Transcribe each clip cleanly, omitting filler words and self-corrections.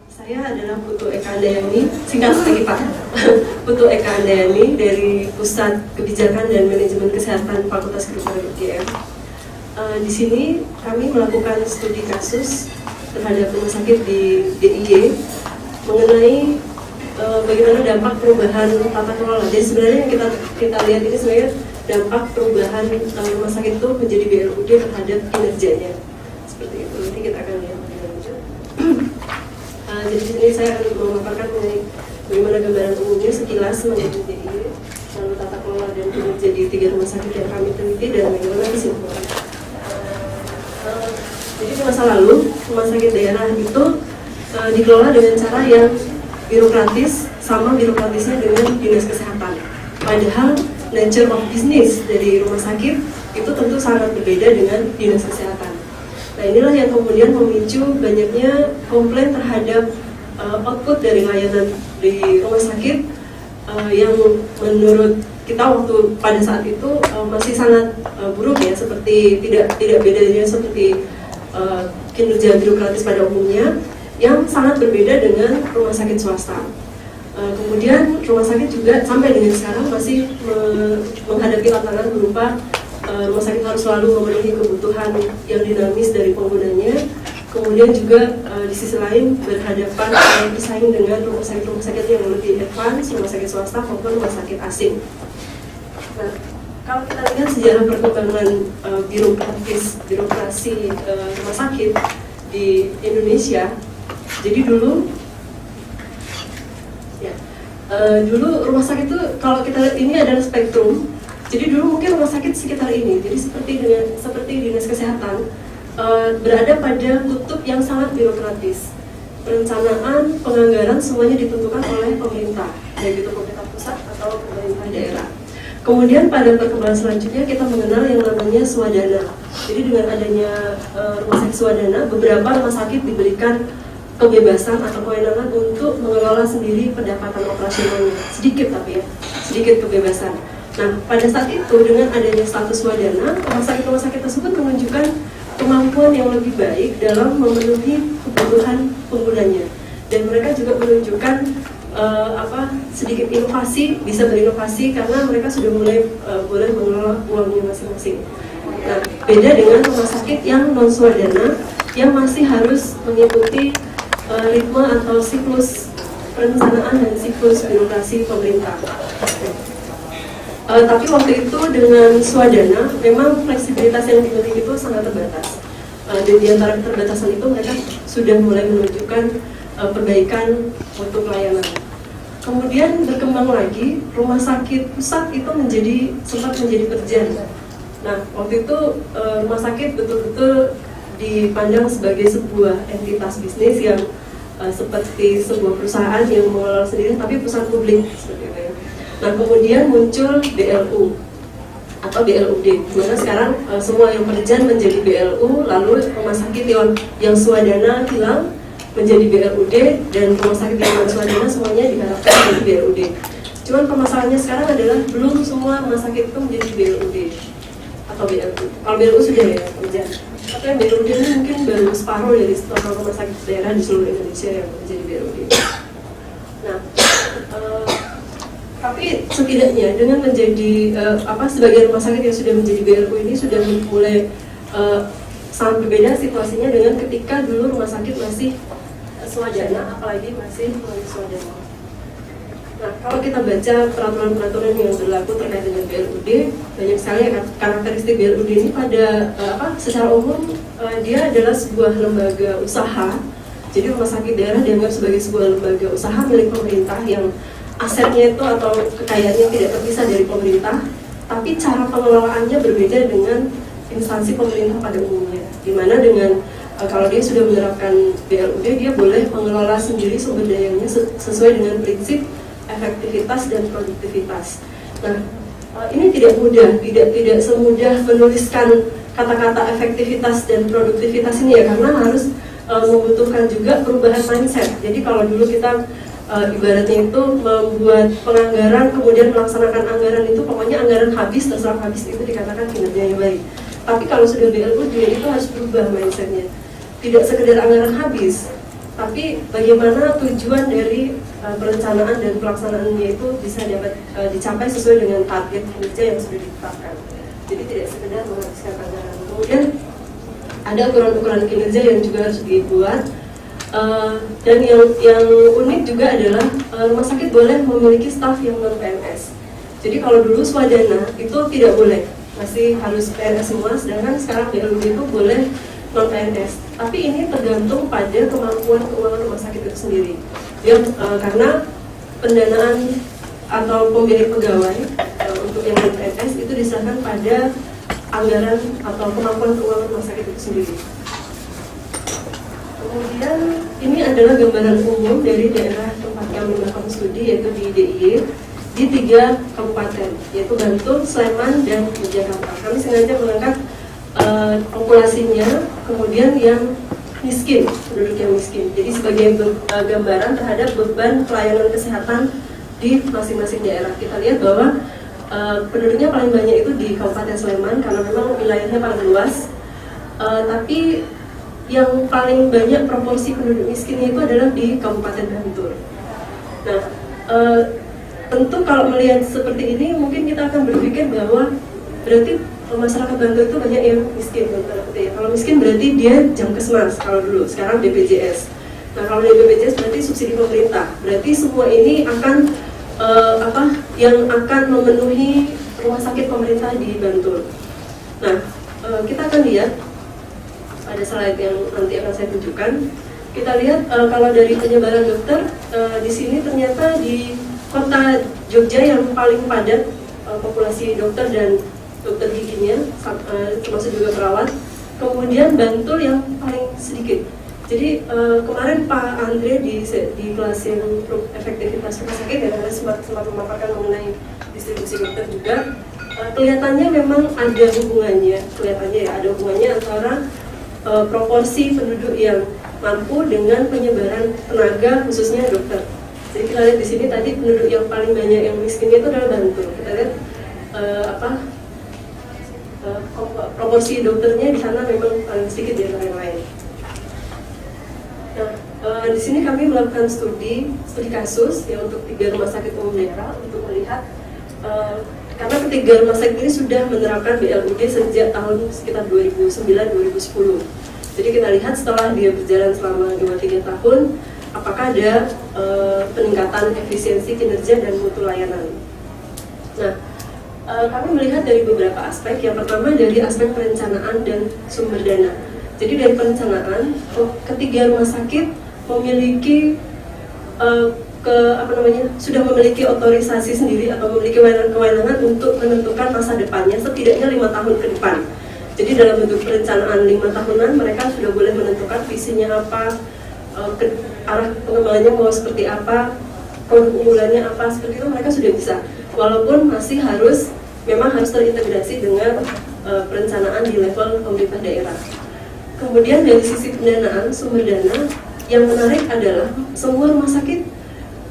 Saya adalah Putu Eka Andayani, singkat lagi Pak. Putu Eka Andayani dari Pusat Kebijakan dan Manajemen Kesehatan Fakultas Kedokteran UGM. Di sini kami melakukan studi kasus terhadap rumah sakit di DIY mengenai bagaimana dampak perubahan tata kelola. Jadi sebenarnya yang kita lihat ini sebenarnya dampak perubahan rumah sakit itu menjadi BLUD terhadap kinerjanya. Seperti itu. Nanti kita akan lihat lebih lanjut. Jadi di sini saya akan memaparkan mengenai bagaimana gambaran umumnya sekilas mengenai DIY, lalu tata kelola dan kinerja di 3 rumah sakit yang kami teliti dan bagaimana kesimpulan. Jadi di masa lalu rumah sakit daerah itu dikelola dengan cara yang birokratis, sama birokratisnya dengan dinas kesehatan. Padahal nature of business dari rumah sakit itu tentu sangat berbeda dengan dinas kesehatan. Nah, inilah yang kemudian memicu banyaknya komplain terhadap output dari layanan di rumah sakit yang menurut kita waktu pada saat itu masih sangat buruk ya, seperti tidak bedanya seperti kinerja birokratis pada umumnya yang sangat berbeda dengan rumah sakit swasta. Kemudian rumah sakit juga sampai dengan sekarang masih menghadapi tantangan berupa rumah sakit harus selalu memenuhi kebutuhan yang dinamis dari penggunanya. Kemudian juga di sisi lain berhadapan bersaing dengan rumah sakit yang lebih advance, rumah sakit swasta maupun rumah sakit asing. Nah, kalau kita lihat sejarah perkembangan birokrasi rumah sakit di Indonesia, jadi dulu rumah sakit itu kalau kita lihat ini adalah spektrum. Jadi dulu mungkin rumah sakit sekitar ini, jadi seperti dinas kesehatan berada pada kutub yang sangat birokratis. Perencanaan, penganggaran semuanya ditentukan oleh pemerintah, baik itu pemerintah pusat atau pemerintah daerah. Kemudian pada perkembangan selanjutnya kita mengenal yang namanya swadana. Jadi dengan adanya rumah sakit swadana, beberapa rumah sakit diberikan kebebasan atau kewenangan untuk mengelola sendiri pendapatan operasionalnya, sedikit tapi ya, sedikit kebebasan. Nah, pada saat itu dengan adanya status swadana, rumah sakit tersebut menunjukkan kemampuan yang lebih baik dalam memenuhi kebutuhan penggunanya, dan mereka juga menunjukkan sedikit inovasi, bisa berinovasi karena mereka sudah mulai boleh mengelola uangnya masing-masing. Nah, beda dengan rumah sakit yang non swadana yang masih harus mengikuti ritme atau siklus perencanaan dan siklus birokrasi pemerintah. Tapi waktu itu dengan swadana memang fleksibilitas yang dimiliki itu sangat terbatas. Dan di antara keterbatasan itu mereka sudah mulai menunjukkan perbaikan untuk pelayanan. Kemudian berkembang lagi, rumah sakit pusat itu sempat menjadi perjan. Nah, waktu itu rumah sakit betul-betul dipandang sebagai sebuah entitas bisnis yang seperti sebuah perusahaan yang mengelola sendiri, tapi perusahaan publik seperti itu ya. Nah, kemudian muncul BLU atau BLUD, dimana sekarang semua yang perjan menjadi BLU, lalu rumah sakit yang swadana hilang menjadi BLUD, dan rumah sakit yang non swadana semuanya diharapkan menjadi BLUD. Cuman permasalahannya sekarang adalah belum semua rumah sakit itu menjadi BLUD atau BLU. Kalau BLU sudah ya perjan, tapi yang BLUD ini mungkin baru separuh dari total rumah sakit daerah di seluruh Indonesia yang menjadi BLUD. Nah, tapi setidaknya dengan menjadi sebagian rumah sakit yang sudah menjadi BLU ini sudah mulai sangat berbeda situasinya dengan ketika dulu rumah sakit masih swadana, apalagi masih swadana. Nah, kalau kita baca peraturan-peraturan yang berlaku terkait dengan BLUD, banyak sekali karakteristik BLUD ini pada secara umum dia adalah sebuah lembaga usaha. Jadi rumah sakit daerah dianggap sebagai sebuah lembaga usaha milik pemerintah yang asetnya itu atau kekayaannya tidak terpisah dari pemerintah, tapi cara pengelolaannya berbeda dengan instansi pemerintah pada umumnya. Dimana dengan kalau dia sudah menerapkan BLUD, dia boleh mengelola sendiri sumber dayanya sesuai dengan prinsip efektivitas dan produktivitas. Nah, ini tidak mudah, tidak semudah menuliskan kata-kata efektivitas dan produktivitas ini ya, karena harus membutuhkan juga perubahan mindset. Jadi kalau dulu kita ibaratnya itu membuat penganggaran kemudian melaksanakan anggaran itu pokoknya anggaran habis, terserap habis, itu dikatakan kinerjanya baik. Tapi kalau sudah BLUD itu harus berubah mindsetnya. Tidak sekedar anggaran habis, tapi bagaimana tujuan dari perencanaan dan pelaksanaannya itu bisa dapat dicapai sesuai dengan target kinerja yang sudah ditetapkan. Jadi tidak sekedar menghabiskan anggaran. Kemudian ada ukuran-ukuran kinerja yang juga harus dibuat. Dan yang unik juga adalah rumah sakit boleh memiliki staf yang non PNS. Jadi kalau dulu swadana itu tidak boleh, masih harus PNS semua, sedangkan sekarang BLUD itu boleh non PNS. Tapi ini tergantung pada kemampuan keuangan rumah sakit itu sendiri. Karena pendanaan atau pembiayaan pegawai untuk yang non PNS itu diserahkan pada anggaran atau kemampuan keuangan rumah sakit itu sendiri. Kemudian ini adalah gambaran umum dari daerah tempat kami melakukan studi, yaitu di DIY di 3 kabupaten, yaitu Bantul, Sleman, dan Yogyakarta. Kami sengaja mengangkat populasinya, kemudian yang miskin, penduduk yang miskin. Jadi sebagai gambaran terhadap beban pelayanan kesehatan di masing-masing daerah. Kita lihat bahwa penduduknya paling banyak itu di Kabupaten Sleman karena memang wilayahnya paling luas. Tapi yang paling banyak proporsi penduduk miskinnya itu adalah di Kabupaten Bantul. Nah, tentu kalau melihat seperti ini mungkin kita akan berpikir bahwa berarti masyarakat Bantul itu banyak yang miskin. Kalau miskin berarti dia Jamkesmas kalau dulu, sekarang BPJS. Nah, kalau dari BPJS berarti subsidi pemerintah. Berarti semua ini akan yang akan memenuhi rumah sakit pemerintah di Bantul. Nah, kita akan lihat pada slide yang nanti akan saya tunjukkan. Kita lihat kalau dari penyebaran dokter di sini ternyata di kota Jogja yang paling padat populasi dokter dan dokter giginya, termasuk juga perawat. Kemudian Bantul yang paling sedikit. Jadi kemarin Pak Andre di kelas yang efektivitas rumah sakit yang sempat memaparkan mengenai distribusi dokter juga, kelihatannya memang ada hubungannya, ada hubungannya antara proporsi penduduk yang mampu dengan penyebaran tenaga khususnya dokter. Jadi kita lihat di sini tadi penduduk yang paling banyak yang miskinnya itu adalah Bantul. Kita lihat proporsi dokternya di sana memang paling sedikit dari yang lain. Nah, di sini kami melakukan studi kasus ya untuk 3 rumah sakit umum daerah untuk melihat karena ketiga rumah sakit ini sudah menerapkan BLUD sejak tahun sekitar 2009-2010. Jadi kita lihat setelah dia berjalan selama 2-3 tahun, apakah ada peningkatan efisiensi kinerja dan mutu layanan. Nah, kami melihat dari beberapa aspek. Yang pertama dari aspek perencanaan dan sumber dana. Jadi dari perencanaan, ketiga rumah sakit memiliki sudah memiliki otorisasi sendiri atau memiliki kewenangan untuk menentukan masa depannya setidaknya 5 tahun ke depan. Jadi dalam bentuk perencanaan 5 tahunan mereka sudah boleh menentukan visinya apa, arah pengembangannya mau seperti apa, produk unggulannya apa, seperti itu mereka sudah bisa. Walaupun masih memang harus terintegrasi dengan perencanaan di level pemerintah daerah. Kemudian dari sisi pendanaan, sumber dana, yang menarik adalah semua rumah sakit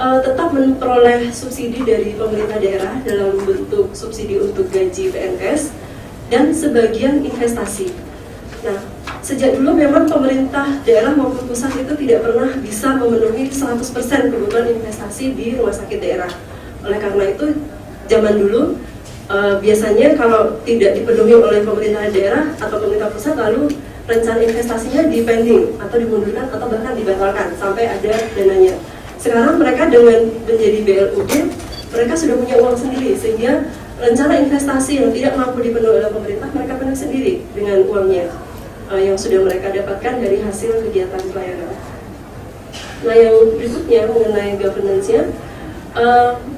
tetap memperoleh subsidi dari pemerintah daerah dalam bentuk subsidi untuk gaji PNS dan sebagian investasi. Nah, sejak dulu memang pemerintah daerah maupun pusat itu tidak pernah bisa memenuhi 100% kebutuhan investasi di rumah sakit daerah. Oleh karena itu, zaman dulu biasanya kalau tidak dipenuhi oleh pemerintah daerah atau pemerintah pusat, lalu rencana investasinya dipending atau dimundurkan atau bahkan dibatalkan sampai ada dananya. Sekarang mereka dengan menjadi BLUD, mereka sudah punya uang sendiri, sehingga rencana investasi yang tidak mampu dipenuhi oleh pemerintah, mereka penuhi sendiri dengan uangnya yang sudah mereka dapatkan dari hasil kegiatan pelayanan. Nah, yang berikutnya mengenai governance-nya,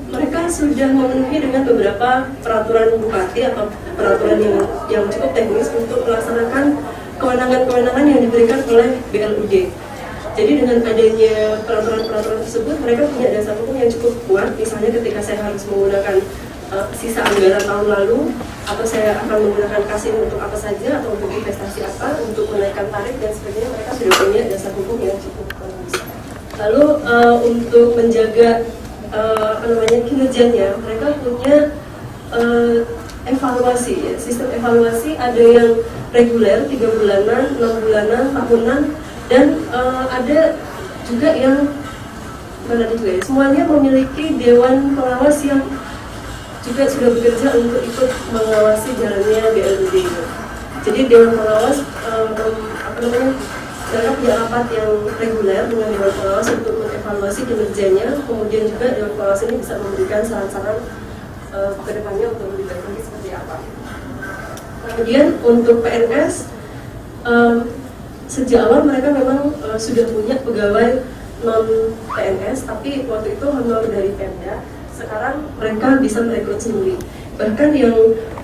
mereka sudah memenuhi dengan beberapa peraturan bupati atau peraturan yang cukup teknis untuk melaksanakan kewenangan-kewenangan yang diberikan oleh BLUD. Jadi dengan adanya peraturan-peraturan tersebut, mereka punya dasar hukum yang cukup kuat. Misalnya ketika saya harus menggunakan sisa anggaran tahun lalu, atau saya akan menggunakan kasih untuk apa saja, atau untuk investasi apa, untuk menaikkan tarif dan sebagainya, mereka sudah punya dasar hukum yang cukup bagus. Lalu untuk menjaga kinerjanya, mereka punya evaluasi, ya. Sistem evaluasi ada yang reguler 3 bulanan, 6 bulanan, tahunan, dan ada juga yang semuanya memiliki dewan pengawas yang juga sudah bekerja untuk ikut mengawasi jalannya BLUD. Jadi dewan pengawas mereka punya rapat yang reguler dengan dewan pengawas untuk mengevaluasi kinerjanya. Kemudian juga dewan pengawas ini bisa memberikan saran-saran ke depannya untuk lebih baik lagi seperti apa. Kemudian untuk PNS, sejak awal mereka memang sudah punya pegawai non PNS, tapi waktu itu honor dari Pemda. Sekarang mereka bisa merekrut sendiri. Bahkan yang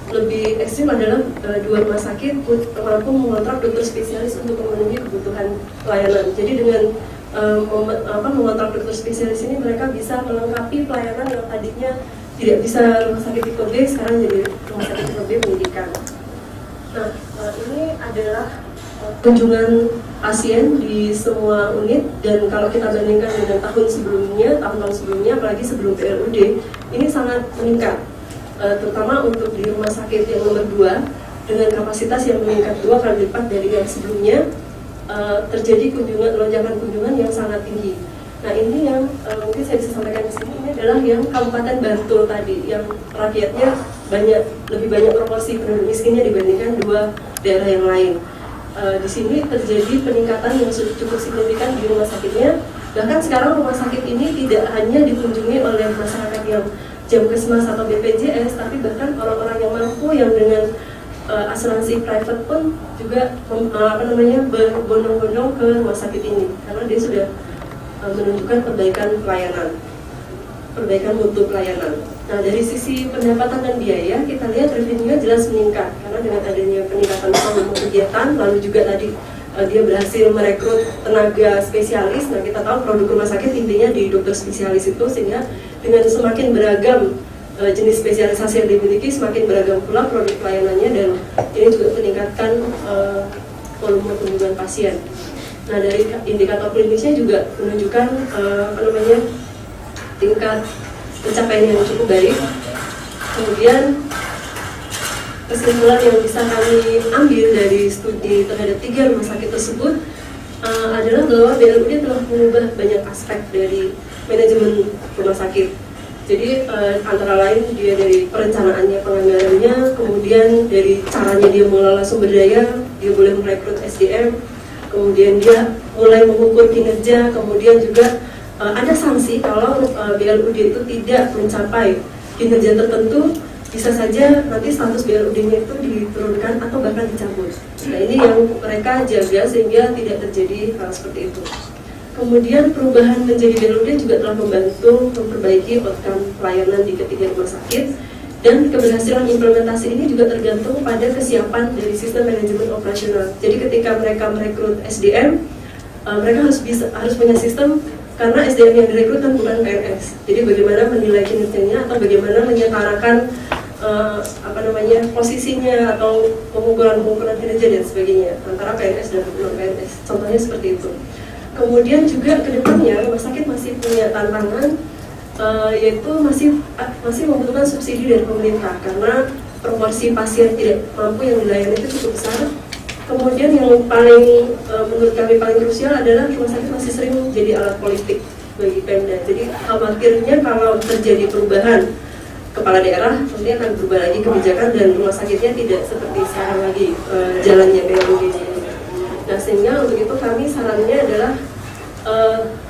lebih ekstrim adalah 2 rumah sakit mampu mengontrak dokter spesialis untuk memenuhi kebutuhan pelayanan. Jadi dengan mengontrak dokter spesialis ini mereka bisa melengkapi pelayanan yang tadinya tidak bisa rumah sakit tipe B, sekarang jadi rumah sakit tipe B pendidikan. Nah, ini adalah kunjungan pasien di semua unit, dan kalau kita bandingkan dengan tahun-tahun sebelumnya, apalagi sebelum BLUD, ini sangat meningkat, terutama untuk di rumah sakit yang nomor 2 dengan kapasitas yang meningkat 2 kali lipat dari yang sebelumnya. Terjadi lonjakan kunjungan yang sangat tinggi. Nah, ini yang mungkin saya bisa sampaikan di sini, ini adalah yang Kabupaten Bantul tadi, yang rakyatnya lebih banyak proporsi penduduk miskinnya dibandingkan 2 daerah yang lain. Di sini terjadi peningkatan yang cukup signifikan di rumah sakitnya. Bahkan sekarang rumah sakit ini tidak hanya dikunjungi oleh masyarakat yang Jamkesmas atau BPJS, tapi bahkan orang-orang yang mampu yang dengan asuransi private pun juga berbondong-bondong ke rumah sakit ini, karena dia sudah menunjukkan perbaikan mutu pelayanan. Nah, dari sisi pendapatan dan biaya, kita lihat revenue-nya jelas meningkat karena dengan adanya peningkatan volume kegiatan, lalu juga tadi dia berhasil merekrut tenaga spesialis. Nah, kita tahu produk rumah sakit intinya di dokter spesialis itu, sehingga dengan semakin beragam jenis spesialisasi yang dimiliki, semakin beragam pula produk pelayanannya, dan ini juga meningkatkan volume kunjungan pasien. Nah, dari indikator klinisnya juga menunjukkan tingkat pencapaian yang cukup baik. Kemudian kesimpulan yang bisa kami ambil dari studi terhadap 3 rumah sakit tersebut adalah bahwa BLUD telah mengubah banyak aspek dari manajemen rumah sakit. Jadi antara lain dia dari perencanaannya, penganggarannya, kemudian dari caranya dia mengelola sumber daya, dia boleh merekrut SDM, kemudian dia mulai mengukur kinerja, kemudian juga ada sanksi kalau BLUD itu tidak mencapai kinerja tertentu, bisa saja nanti status BLUD-nya itu diturunkan atau bahkan dicabut. Nah, ini yang mereka jaga sehingga tidak terjadi hal seperti itu. Kemudian perubahan menjadi BLUD juga telah membantu memperbaiki outcome pelayanan di ketiga rumah sakit, dan keberhasilan implementasi ini juga tergantung pada kesiapan dari sistem manajemen operasional. Jadi ketika mereka merekrut SDM, mereka harus punya sistem, karena SDM yang direkrut kan bukan PNS. Jadi bagaimana menilai kinerjanya atau bagaimana menyetarakan posisinya atau pengukuran kinerja dan sebagainya antara PNS dan non PNS. Contohnya seperti itu. Kemudian juga ke depannya rumah sakit masih punya tantangan, yaitu masih membutuhkan subsidi dari pemerintah karena proporsi pasien tidak mampu yang dilayani itu cukup besar. Kemudian yang menurut kami paling krusial adalah rumah sakit masih sering jadi alat politik bagi Pemda. Jadi khawatirnya kalau terjadi perubahan kepala daerah, nanti akan berubah lagi kebijakan dan rumah sakitnya tidak seperti sekarang lagi jalannya BLUD. Nah, sehingga untuk itu kami sarannya adalah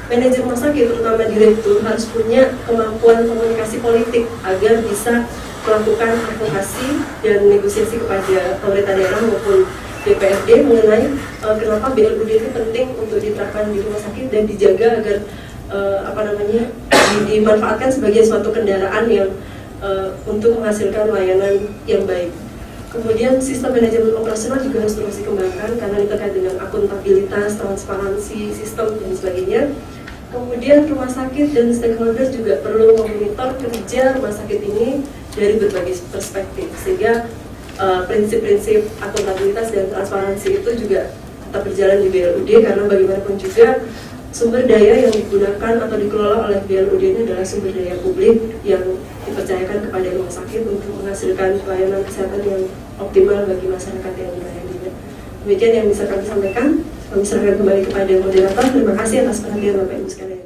manajer rumah sakit, terutama direktur, harus punya kemampuan komunikasi politik agar bisa melakukan advokasi dan negosiasi kepada pemerintah daerah maupun DPRD mengenai kenapa BLUD itu penting untuk diterapkan di rumah sakit dan dijaga agar dimanfaatkan sebagai suatu kendaraan yang untuk menghasilkan layanan yang baik. Kemudian sistem manajemen operasional juga harus terus dikembangkan karena ini terkait dengan akuntabilitas, transparansi, sistem dan sebagainya. Kemudian rumah sakit dan stakeholder juga perlu memonitor kerja rumah sakit ini dari berbagai perspektif, sehingga prinsip-prinsip akuntabilitas dan transparansi itu juga tetap berjalan di BLUD, karena bagaimanapun juga sumber daya yang digunakan atau dikelola oleh BLUD ini adalah sumber daya publik yang dipercayakan kepada rumah sakit untuk menghasilkan pelayanan kesehatan yang optimal bagi masyarakat yang dilayani. Demikian yang bisa kami sampaikan. Kami serahkan kembali kepada moderator. Terima kasih atas perhatian Bapak Ibu sekalian.